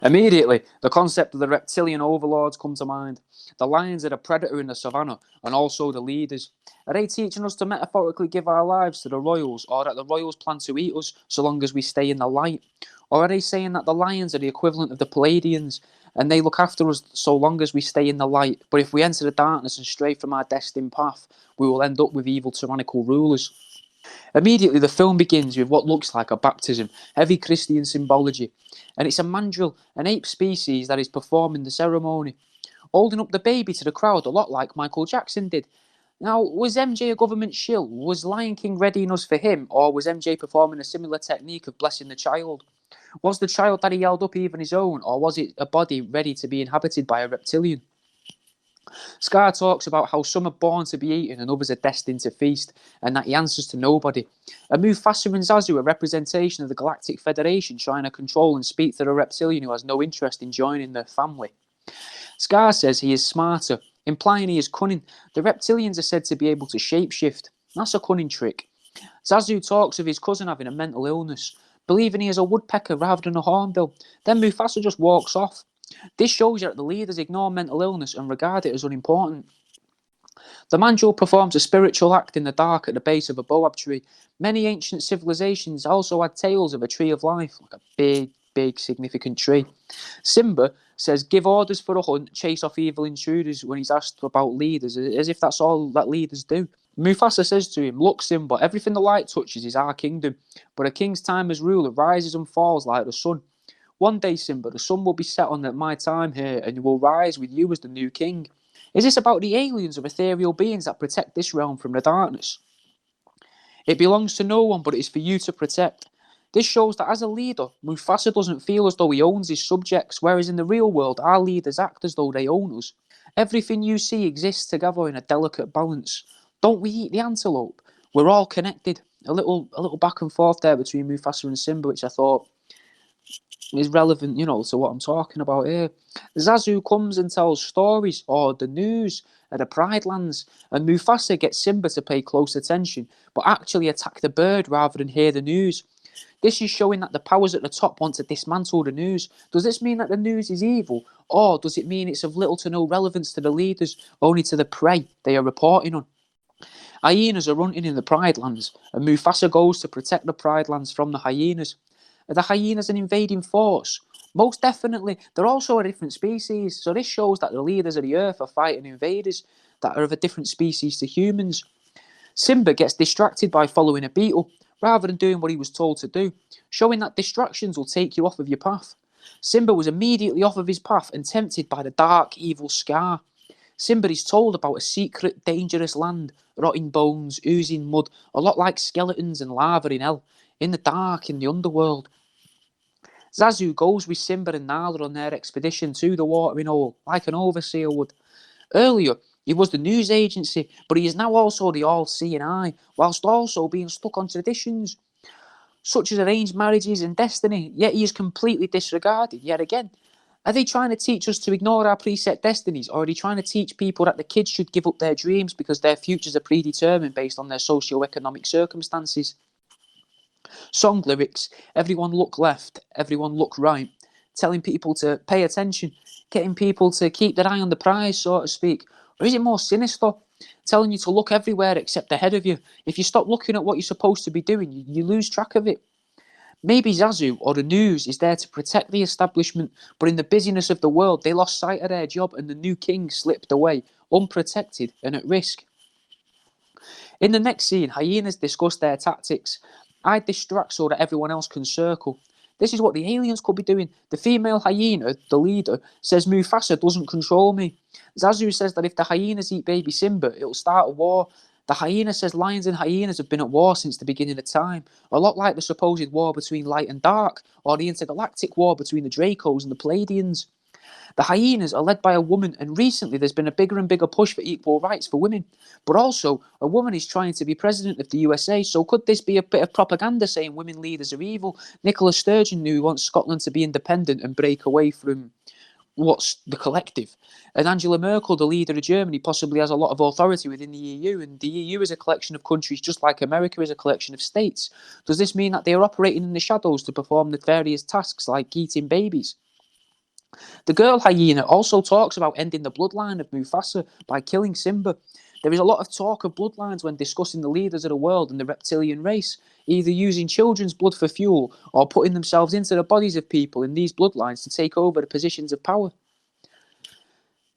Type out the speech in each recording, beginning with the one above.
Immediately, the concept of the reptilian overlords come to mind. The lions are the predator in the savannah, and also the leaders. Are they teaching us to metaphorically give our lives to the royals, or that the royals plan to eat us so long as we stay in the light? Or are they saying that the lions are the equivalent of the Pleiadians, and they look after us so long as we stay in the light, but if we enter the darkness and stray from our destined path, we will end up with evil tyrannical rulers? Immediately, the film begins with what looks like a baptism, heavy Christian symbology, and it's a mandrill, an ape species that is performing the ceremony, holding up the baby to the crowd a lot like Michael Jackson did. Now, was MJ a government shill? Was Lion King readying us for him, or was MJ performing a similar technique of blessing the child? Was the child that he held up even his own, or was it a body ready to be inhabited by a reptilian? Scar talks about how some are born to be eaten and others are destined to feast, and that he answers to nobody. And Mufasa and Zazu are representation of the Galactic Federation trying to control and speak to the reptilian who has no interest in joining their family. Scar says he is smarter, implying he is cunning. The reptilians are said to be able to shapeshift. That's a cunning trick. Zazu talks of his cousin having a mental illness, believing he is a woodpecker rather than a hornbill. Then Mufasa just walks off. This shows you that the leaders ignore mental illness and regard it as unimportant. The mandrill performs a spiritual act in the dark at the base of a boab tree. Many ancient civilizations also had tales of a tree of life, like a big, significant tree. Simba says, give orders for a hunt, chase off evil intruders when he's asked about leaders, as if that's all that leaders do. Mufasa says to him, look, Simba, everything the light touches is our kingdom, but a king's time as ruler rises and falls like the sun. One day, Simba, the sun will be set on at my time here, and you will rise with you as the new king. Is this about the aliens or ethereal beings that protect this realm from the darkness? It belongs to no one, but it is for you to protect. This shows that as a leader, Mufasa doesn't feel as though he owns his subjects, whereas in the real world, our leaders act as though they own us. Everything you see exists together in a delicate balance. Don't we eat the antelope? We're all connected. A little back and forth there between Mufasa and Simba, which I thought is relevant, to what I'm talking about here. Zazu comes and tells stories or the news at the Pride Lands, and Mufasa gets Simba to pay close attention, but actually attack the bird rather than hear the news. This is showing that the powers at the top want to dismantle the news. Does this mean that the news is evil, or does it mean it's of little to no relevance to the leaders, only to the prey they are reporting on? Hyenas are hunting in the Pride Lands, and Mufasa goes to protect the Pride Lands from the hyenas. Are the hyenas an invading force? Most definitely. They're also a different species, so this shows that the leaders of the earth are fighting invaders that are of a different species to humans. Simba gets distracted by following a beetle, rather than doing what he was told to do, showing that distractions will take you off of your path. Simba was immediately off of his path and tempted by the dark, evil Scar. Simba is told about a secret, dangerous land, rotting bones, oozing mud, a lot like skeletons and lava in hell, in the dark, in the underworld. Zazu goes with Simba and Nala on their expedition to the watering hole, like an overseer would. Earlier, he was the news agency, but he is now also the all-seeing eye, whilst also being stuck on traditions, such as arranged marriages and destiny, yet he is completely disregarded yet again. Are they trying to teach us to ignore our preset destinies, or are they trying to teach people that the kids should give up their dreams because their futures are predetermined based on their socio-economic circumstances? Song lyrics, everyone look left, everyone look right, telling people to pay attention, getting people to keep their eye on the prize, so to speak? Or is it more sinister, telling you to look everywhere except ahead of you? If you stop looking at what you're supposed to be doing, you lose track of it. Maybe Zazu or the news is there to protect the establishment, but in the busyness of the world, they lost sight of their job and the new king slipped away, unprotected and at risk. In the next scene, hyenas discuss their tactics. I distract so that everyone else can circle. This is what the aliens could be doing. The female hyena, the leader, says Mufasa doesn't control me. Zazu says that if the hyenas eat baby Simba, it'll start a war. The hyena says lions and hyenas have been at war since the beginning of time, a lot like the supposed war between light and dark, or the intergalactic war between the Dracos and the Pleiadians. The hyenas are led by a woman, and recently there's been a bigger and bigger push for equal rights for women. But also, a woman is trying to be president of the USA, so could this be a bit of propaganda saying women leaders are evil? Nicola Sturgeon, who wants Scotland to be independent and break away from what's the collective. And Angela Merkel, the leader of Germany, possibly has a lot of authority within the EU, and the EU is a collection of countries just like America is a collection of states. Does this mean that they are operating in the shadows to perform nefarious tasks like eating babies? The girl hyena also talks about ending the bloodline of Mufasa by killing Simba. There is a lot of talk of bloodlines when discussing the leaders of the world and the reptilian race, either using children's blood for fuel or putting themselves into the bodies of people in these bloodlines to take over the positions of power.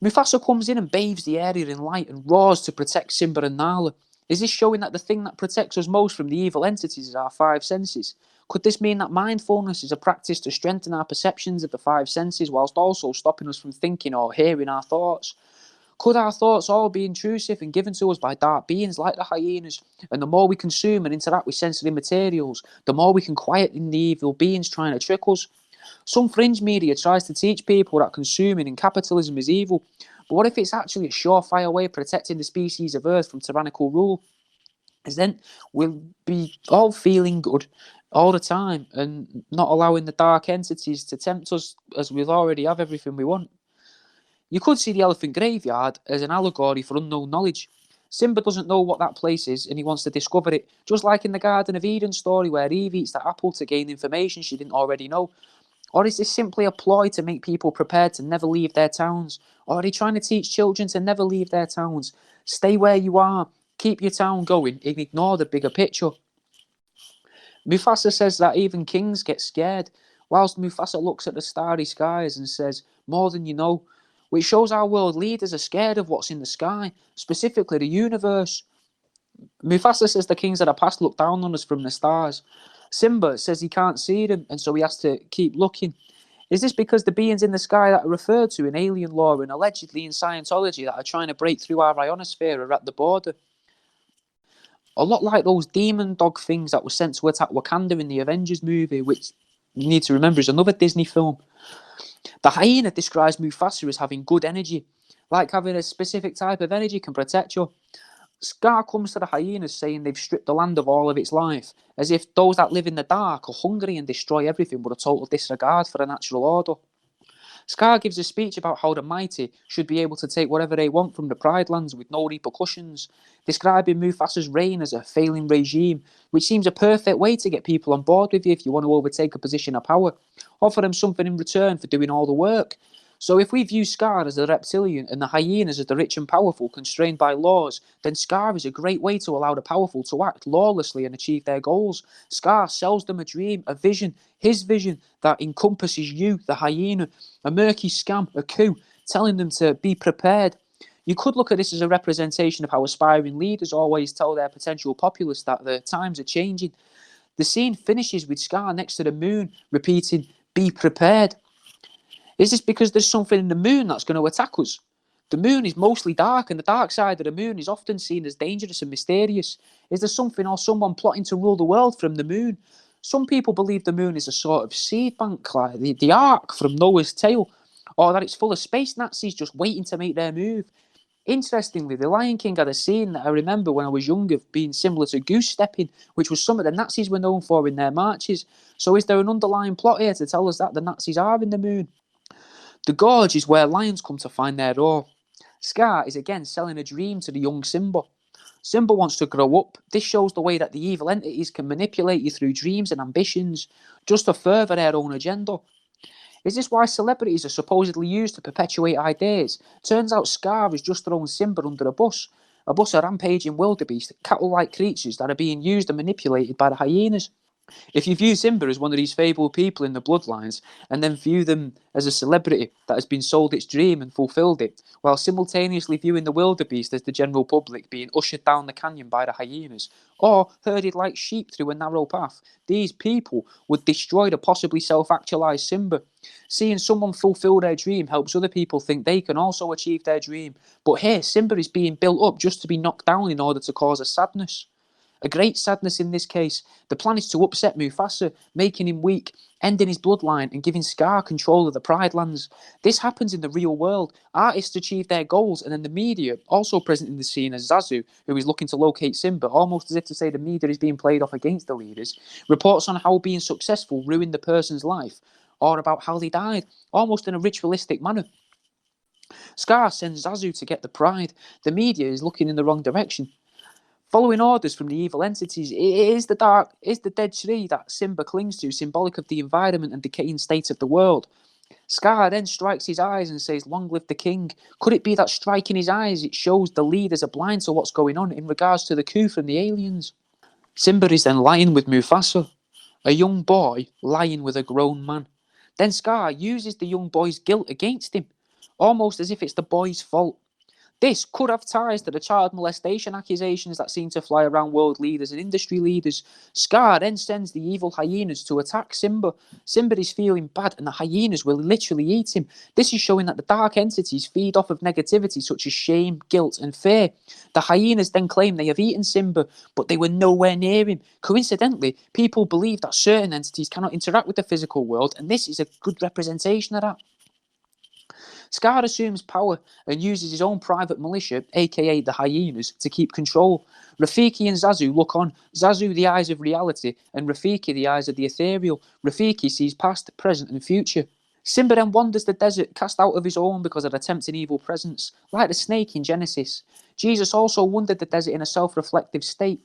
Mufasa comes in and bathes the area in light and roars to protect Simba and Nala. Is this showing that the thing that protects us most from the evil entities is our five senses? Could this mean that mindfulness is a practice to strengthen our perceptions of the five senses whilst also stopping us from thinking or hearing our thoughts? Could our thoughts all be intrusive and given to us by dark beings like the hyenas? And the more we consume and interact with sensory materials, the more we can quieten the evil beings trying to trick us. Some fringe media tries to teach people that consuming and capitalism is evil, but what if it's actually a surefire way of protecting the species of Earth from tyrannical rule? Because then we'll be all feeling good all the time and not allowing the dark entities to tempt us, as we'll already have everything we want. You could see the elephant graveyard as an allegory for unknown knowledge. Simba doesn't know what that place is and he wants to discover it, just like in the Garden of Eden story where Eve eats the apple to gain information she didn't already know. Or is this simply a ploy to make people prepared to never leave their towns? Or are they trying to teach children to never leave their towns? Stay where you are, keep your town going, and ignore the bigger picture. Mufasa says that even kings get scared, whilst Mufasa looks at the starry skies and says, more than you know, which shows our world leaders are scared of what's in the sky, specifically the universe. Mufasa says the kings of the past look down on us from the stars. Simba says he can't see them, and so he has to keep looking. Is this because the beings in the sky that are referred to in alien lore and allegedly in Scientology that are trying to break through our ionosphere are at the border? A lot like those demon dog things that were sent to attack Wakanda in the Avengers movie, which you need to remember is another Disney film. The hyena describes Mufasa as having good energy, like having a specific type of energy can protect you. Scar comes to the hyenas saying they've stripped the land of all of its life, as if those that live in the dark are hungry and destroy everything with a total disregard for the natural order. Scar gives a speech about how the mighty should be able to take whatever they want from the Pride Lands with no repercussions, describing Mufasa's reign as a failing regime, which seems a perfect way to get people on board with you if you want to overtake a position of power. Offer them something in return for doing all the work. So if we view Scar as the reptilian and the hyenas as the rich and powerful constrained by laws, then Scar is a great way to allow the powerful to act lawlessly and achieve their goals. Scar sells them a dream, a vision, his vision that encompasses you, the hyena, a murky scam, a coup, telling them to be prepared. You could look at this as a representation of how aspiring leaders always tell their potential populace that the times are changing. The scene finishes with Scar next to the moon, repeating, "Be prepared." Is this because there's something in the moon that's going to attack us? The moon is mostly dark, and the dark side of the moon is often seen as dangerous and mysterious. Is there something or someone plotting to rule the world from the moon? Some people believe the moon is a sort of seed bank, like the Ark from Noah's Tale, or that it's full of space Nazis just waiting to make their move. Interestingly, the Lion King had a scene that I remember when I was younger being similar to goose stepping, which was something the Nazis were known for in their marches. So is there an underlying plot here to tell us that the Nazis are in the moon? The gorge is where lions come to find their roar. Scar is again selling a dream to the young Simba. Simba wants to grow up. This shows the way that the evil entities can manipulate you through dreams and ambitions, just to further their own agenda. Is this why celebrities are supposedly used to perpetuate ideas? Turns out Scar has just thrown Simba under a bus of rampaging wildebeest, cattle-like creatures that are being used and manipulated by the hyenas. If you view Simba as one of these fabled people in the bloodlines, and then view them as a celebrity that has been sold its dream and fulfilled it, while simultaneously viewing the wildebeest as the general public being ushered down the canyon by the hyenas, or herded like sheep through a narrow path, these people would destroy the possibly self-actualized Simba. Seeing someone fulfill their dream helps other people think they can also achieve their dream. But here, Simba is being built up just to be knocked down in order to cause a sadness. A great sadness in this case. The plan is to upset Mufasa, making him weak, ending his bloodline, and giving Scar control of the Pride Lands. This happens in the real world. Artists achieve their goals, and then the media, also present in the scene as Zazu, who is looking to locate Simba, almost as if to say the media is being played off against the leaders, reports on how being successful ruined the person's life, or about how they died, almost in a ritualistic manner. Scar sends Zazu to get the pride. The media is looking in the wrong direction. Following orders from the evil entities, it is the dead tree that Simba clings to, symbolic of the environment and decaying state of the world. Scar then strikes his eyes and says, "Long live the king." Could it be that striking his eyes, it shows the leaders are blind to what's going on in regards to the coup from the aliens? Simba is then lying with Mufasa, a young boy lying with a grown man. Then Scar uses the young boy's guilt against him, almost as if it's the boy's fault. This could have ties to the child molestation accusations that seem to fly around world leaders and industry leaders. Scar then sends the evil hyenas to attack Simba. Simba is feeling bad and the hyenas will literally eat him. This is showing that the dark entities feed off of negativity such as shame, guilt and fear. The hyenas then claim they have eaten Simba, but they were nowhere near him. Coincidentally, people believe that certain entities cannot interact with the physical world, and this is a good representation of that. Scar assumes power and uses his own private militia, aka the hyenas, to keep control. Rafiki and Zazu look on. Zazu the eyes of reality and Rafiki the eyes of the ethereal. Rafiki sees past, present and future. Simba then wanders the desert, cast out of his own because of a tempting evil presence, like the snake in Genesis. Jesus also wandered the desert in a self-reflective state.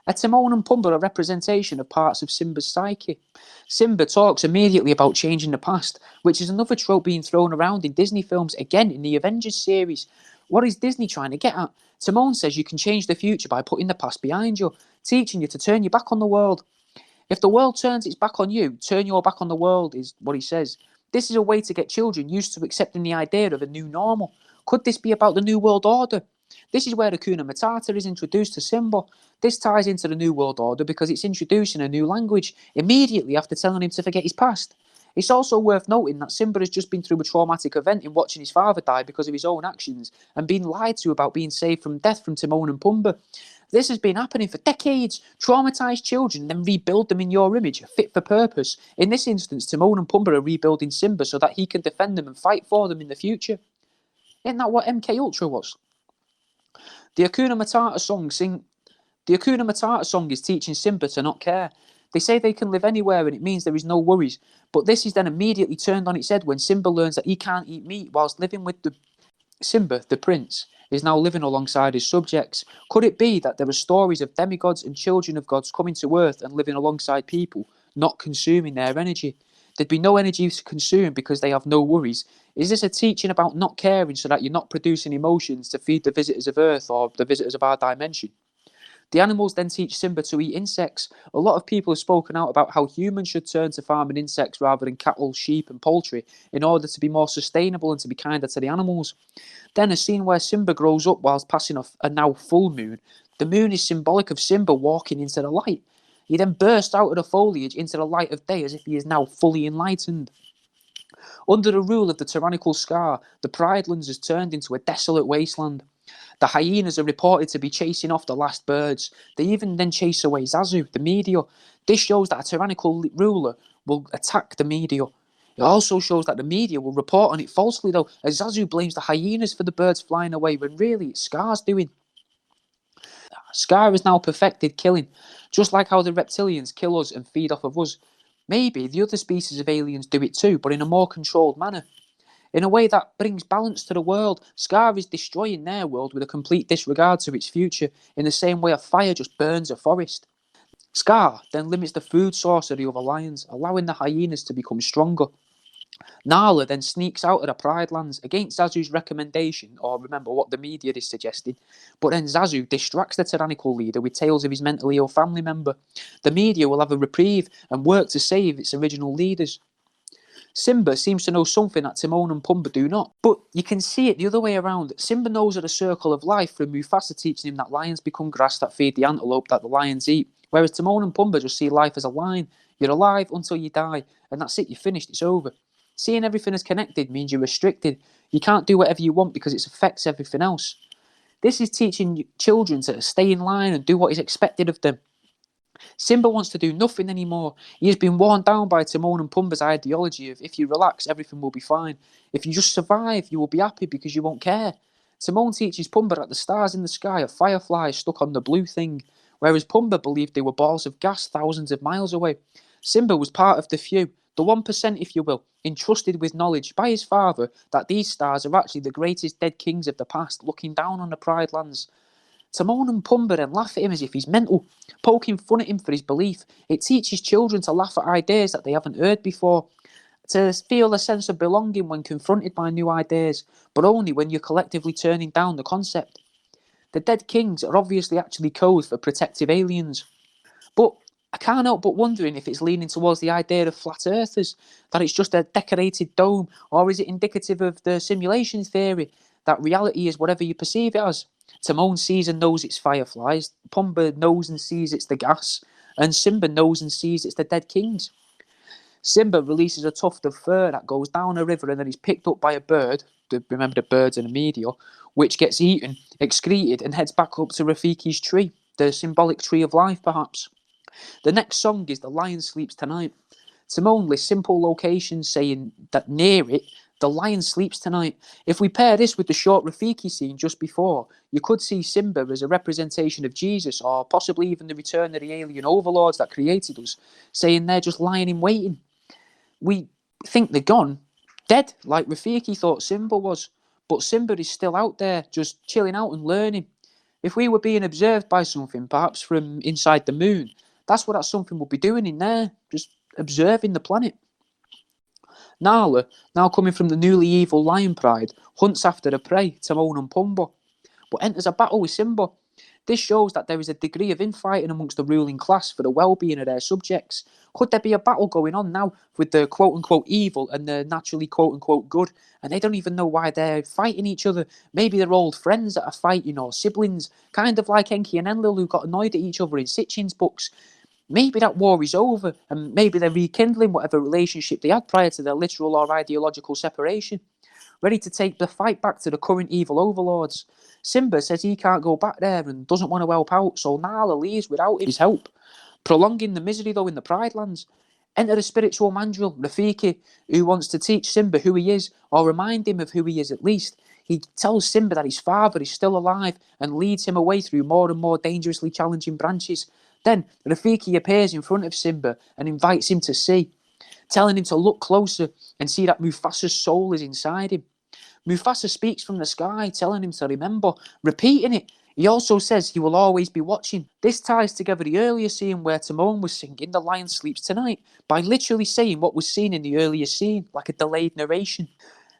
A Timon and Pumbaa are representation of parts of Simba's psyche. Simba talks immediately about changing the past, which is another trope being thrown around in Disney films, again in the Avengers series. What is Disney trying to get at? Timon says you can change the future by putting the past behind you, teaching you to turn your back on the world. If the world turns its back on you, turn your back on the world, is what he says. This is a way to get children used to accepting the idea of a new normal. Could this be about the New World Order? This is where Hakuna Matata is introduced to Simba. This ties into the New World Order because it's introducing a new language immediately after telling him to forget his past. It's also worth noting that Simba has just been through a traumatic event in watching his father die because of his own actions and being lied to about being saved from death from Timon and Pumbaa. This has been happening for decades. Traumatise children, then rebuild them in your image, fit for purpose. In this instance, Timon and Pumbaa are rebuilding Simba so that he can defend them and fight for them in the future. Isn't that what MK Ultra was? The Hakuna Matata song is teaching Simba to not care. They say they can live anywhere and it means there is no worries. But this is then immediately turned on its head when Simba learns that he can't eat meat whilst living with Simba, the prince, is now living alongside his subjects. Could it be that there are stories of demigods and children of gods coming to earth and living alongside people, not consuming their energy? There'd be no energy to consume because they have no worries. Is this a teaching about not caring so that you're not producing emotions to feed the visitors of Earth or the visitors of our dimension? The animals then teach Simba to eat insects. A lot of people have spoken out about how humans should turn to farming insects rather than cattle, sheep and poultry in order to be more sustainable and to be kinder to the animals. Then a scene where Simba grows up whilst passing off a now full moon. The moon is symbolic of Simba walking into the light. He then bursts out of the foliage into the light of day as if he is now fully enlightened. Under the rule of the tyrannical Scar, the Pride Lands has turned into a desolate wasteland. The hyenas are reported to be chasing off the last birds. They even then chase away Zazu, the meteor. This shows that a tyrannical ruler will attack the meteor. It also shows that the media will report on it falsely, though, as Zazu blames the hyenas for the birds flying away when really it's Scar's doing. Scar has now perfected killing, just like how the reptilians kill us and feed off of us. Maybe the other species of aliens do it too, but in a more controlled manner. In a way that brings balance to the world. Scar is destroying their world with a complete disregard to its future, in the same way a fire just burns a forest. Scar then limits the food source of the other lions, allowing the hyenas to become stronger. Nala then sneaks out of the Pride Lands against Zazu's recommendation, or remember what the media is suggesting, but then Zazu distracts the tyrannical leader with tales of his mentally ill family member. The media will have a reprieve and work to save its original leaders. Simba seems to know something that Timon and Pumbaa do not, but you can see it the other way around. Simba knows of the circle of life from Mufasa teaching him that lions become grass that feed the antelope that the lions eat, whereas Timon and Pumbaa just see life as a line. You're alive until you die, and that's it, you're finished, it's over. Seeing everything as connected means you're restricted. You can't do whatever you want because it affects everything else. This is teaching children to stay in line and do what is expected of them. Simba wants to do nothing anymore. He has been worn down by Timon and Pumbaa's ideology of if you relax, everything will be fine. If you just survive, you will be happy because you won't care. Timon teaches Pumbaa that the stars in the sky are fireflies stuck on the blue thing, whereas Pumbaa believed they were balls of gas thousands of miles away. Simba was part of the few, the 1%, if you will, entrusted with knowledge by his father that these stars are actually the greatest dead kings of the past, looking down on the Pride Lands. Timon and Pumbaa then laugh at him as if he's mental, poking fun at him for his belief. It teaches children to laugh at ideas that they haven't heard before. to feel a sense of belonging when confronted by new ideas, but only when you're collectively turning down the concept. The dead kings are obviously actually code for protective aliens, but I can't help but wondering if it's leaning towards the idea of flat earthers, that it's just a decorated dome, or is it indicative of the simulation theory, that reality is whatever you perceive it as? Timon sees and knows it's fireflies, Pumbaa knows and sees it's the gas, and Simba knows and sees it's the dead kings. Simba releases a tuft of fur that goes down a river and then is picked up by a bird, remember the birds in the meteor, which gets eaten, excreted, and heads back up to Rafiki's tree, the symbolic tree of life perhaps. The next song is The Lion Sleeps Tonight. Timon lists simple locations saying that near it, the lion sleeps tonight. If we pair this with the short Rafiki scene just before, you could see Simba as a representation of Jesus, or possibly even the return of the alien overlords that created us, saying they're just lying in waiting. We think they're gone, dead, like Rafiki thought Simba was, but Simba is still out there, just chilling out and learning. If we were being observed by something, perhaps from inside the moon, that's what that something would be doing in there, just observing the planet. Nala, now coming from the newly evil lion pride, hunts after the prey, Timon and Pumbaa, but enters a battle with Simba. This shows that there is a degree of infighting amongst the ruling class for the well-being of their subjects. Could there be a battle going on now with the quote-unquote evil and the naturally quote-unquote good, and they don't even know why they're fighting each other? Maybe they're old friends that are fighting, or siblings, kind of like Enki and Enlil, who got annoyed at each other in Sitchin's books. Maybe that war is over, and maybe they're rekindling whatever relationship they had prior to their literal or ideological separation, ready to take the fight back to the current evil overlords. Simba says he can't go back there and doesn't want to help out, so Nala leaves without his help, prolonging the misery though in the Pride Lands. Enter the spiritual mandrill, Rafiki, who wants to teach Simba who he is, or remind him of who he is at least. He tells Simba that his father is still alive and leads him away through more and more dangerously challenging branches. Then Rafiki appears in front of Simba and invites him to see, telling him to look closer and see that Mufasa's soul is inside him. Mufasa speaks from the sky, telling him to remember, repeating it. He also says he will always be watching. This ties together the earlier scene where Timon was singing The Lion Sleeps Tonight by literally saying what was seen in the earlier scene, like a delayed narration.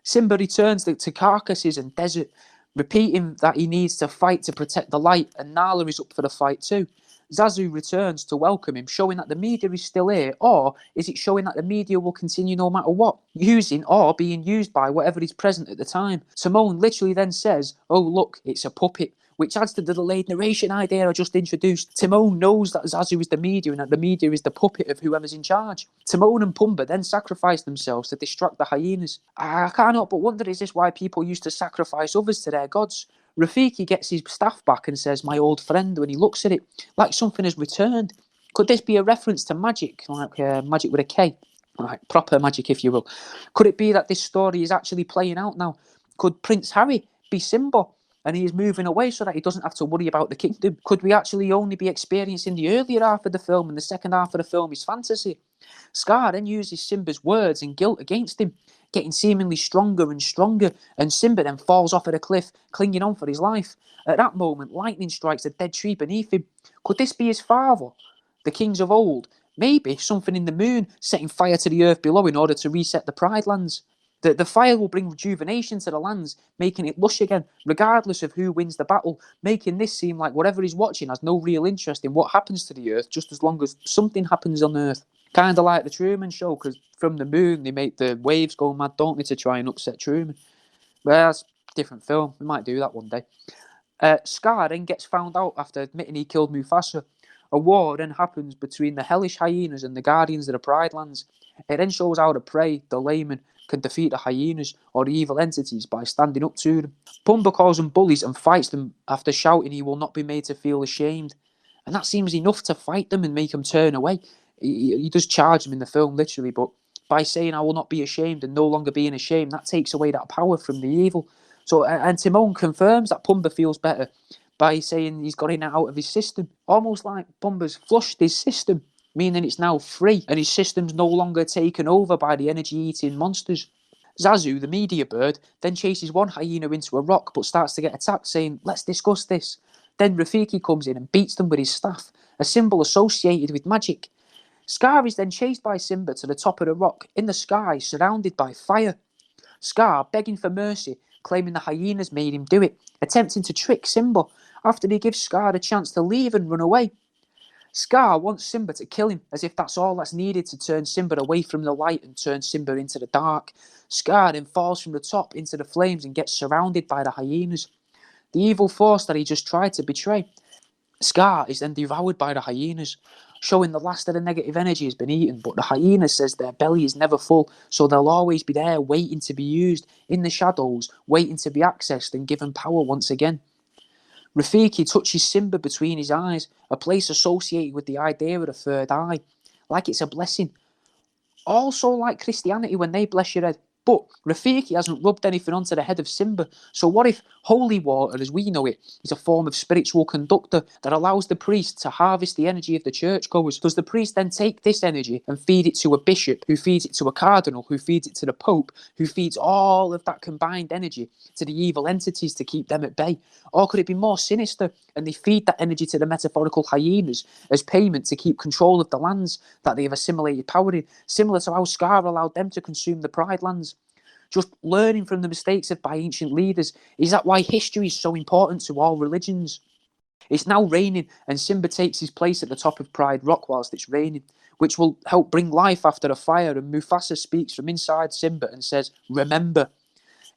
Simba returns to carcasses and desert, repeating that he needs to fight to protect the light, and Nala is up for the fight too. Zazu returns to welcome him, showing that the media is still here, or is it showing that the media will continue no matter what, using or being used by whatever is present at the time? Timon literally then says, "Oh look, it's a puppet," which adds to the delayed narration idea I just introduced. Timon knows that Zazu is the media and that the media is the puppet of whoever's in charge. Timon and Pumbaa then sacrifice themselves to distract the hyenas. I can't help but wonder, is this why people used to sacrifice others to their gods? Rafiki gets his staff back and says, "My old friend," when he looks at it, like something has returned. Could this be a reference to magic, like magic with a K? Like proper magic, if you will. Could it be that this story is actually playing out now? Could Prince Harry be Simba, and he is moving away so that he doesn't have to worry about the kingdom? Could we actually only be experiencing the earlier half of the film, and the second half of the film is fantasy? Scar then uses Simba's words and guilt against him, getting seemingly stronger and stronger, and Simba then falls off at a cliff, clinging on for his life. At that moment, lightning strikes a dead tree beneath him. Could this be his father, the kings of old? Maybe something in the moon setting fire to the earth below in order to reset the Pride Lands. The fire will bring rejuvenation to the lands, making it lush again, regardless of who wins the battle, making this seem like whatever he's watching has no real interest in what happens to the earth, just as long as something happens on earth. Kind of like the Truman Show, because from the moon they make the waves go mad, don't they, to try and upset Truman. Well, that's a different film. We might do that one day. Scar then gets found out after admitting he killed Mufasa. A war then happens between the hellish hyenas and the guardians of the Pride Lands. It then shows how the prey, the layman, can defeat the hyenas or the evil entities by standing up to them. Pumbaa calls them bullies and fights them after shouting he will not be made to feel ashamed. And that seems enough to fight them and make them turn away. He does charge them in the film, literally, but by saying "I will not be ashamed" and no longer being ashamed, that takes away that power from the evil. So, and Timon confirms that Pumbaa feels better by saying he's got it out of his system, almost like Pumbaa's flushed his system, meaning it's now free and his system's no longer taken over by the energy-eating monsters. Zazu, the media bird, then chases one hyena into a rock but starts to get attacked, saying, "Let's discuss this." Then Rafiki comes in and beats them with his staff, a symbol associated with magic. Scar is then chased by Simba to the top of the rock in the sky, surrounded by fire. Scar begging for mercy, claiming the hyenas made him do it, attempting to trick Simba after he gives Scar the chance to leave and run away. Scar wants Simba to kill him, as if that's all that's needed to turn Simba away from the light and turn Simba into the dark. Scar then falls from the top into the flames and gets surrounded by the hyenas, the evil force that he just tried to betray. Scar is then devoured by the hyenas, showing the last of the negative energy has been eaten, but the hyena says their belly is never full, so they'll always be there waiting to be used, in the shadows, waiting to be accessed and given power once again. Rafiki touches Simba between his eyes, a place associated with the idea of the third eye, like it's a blessing. Also like Christianity when they bless your head. But Rafiki hasn't rubbed anything onto the head of Simba. So what if holy water, as we know it, is a form of spiritual conductor that allows the priest to harvest the energy of the churchgoers? Does the priest then take this energy and feed it to a bishop, who feeds it to a cardinal, who feeds it to the pope, who feeds all of that combined energy to the evil entities to keep them at bay? Or could it be more sinister and they feed that energy to the metaphorical hyenas as payment to keep control of the lands that they have assimilated power in, similar to how Scar allowed them to consume the Pride lands? Just learning from the mistakes of by ancient leaders. Is that why history is so important to all religions? It's now raining and Simba takes his place at the top of Pride Rock whilst it's raining, which will help bring life after a fire, and Mufasa speaks from inside Simba and says, "Remember."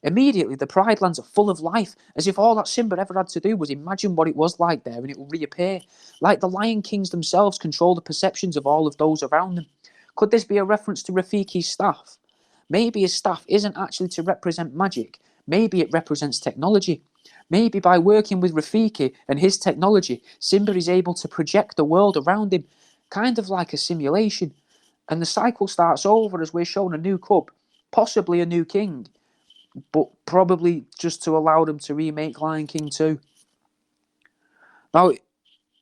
Immediately, the Pride lands are full of life, as if all that Simba ever had to do was imagine what it was like there and it will reappear. Like the Lion Kings themselves control the perceptions of all of those around them. Could this be a reference to Rafiki's staff? Maybe his staff isn't actually to represent magic. Maybe it represents technology. Maybe by working with Rafiki and his technology, Simba is able to project the world around him, kind of like a simulation. And the cycle starts over as we're shown a new cub, possibly a new king, but probably just to allow them to remake Lion King 2. Now,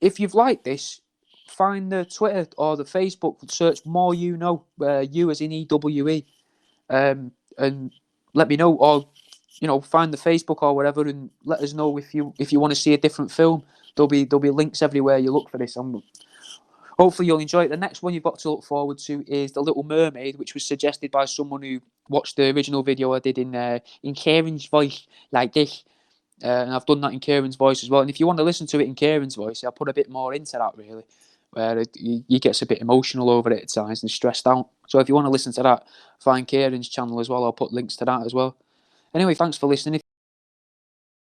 if you've liked this, find the Twitter or the Facebook, search More You Know, you as in EWE, and let me know, or find the Facebook or whatever, and let us know if you want to see a different film. There'll be links everywhere you look for this. Hopefully you'll enjoy it. The next one you've got to look forward to is The Little Mermaid, which was suggested by someone who watched the original video I did in Kieran's voice, like this. And I've done that in Kieran's voice as well. And if you want to listen to it in Kieran's voice, I'll put a bit more into that, really, where he gets a bit emotional over it at times and stressed out. So if you want to listen to that, find Kieran's channel as well. I'll put links to that as well. Anyway, thanks for listening.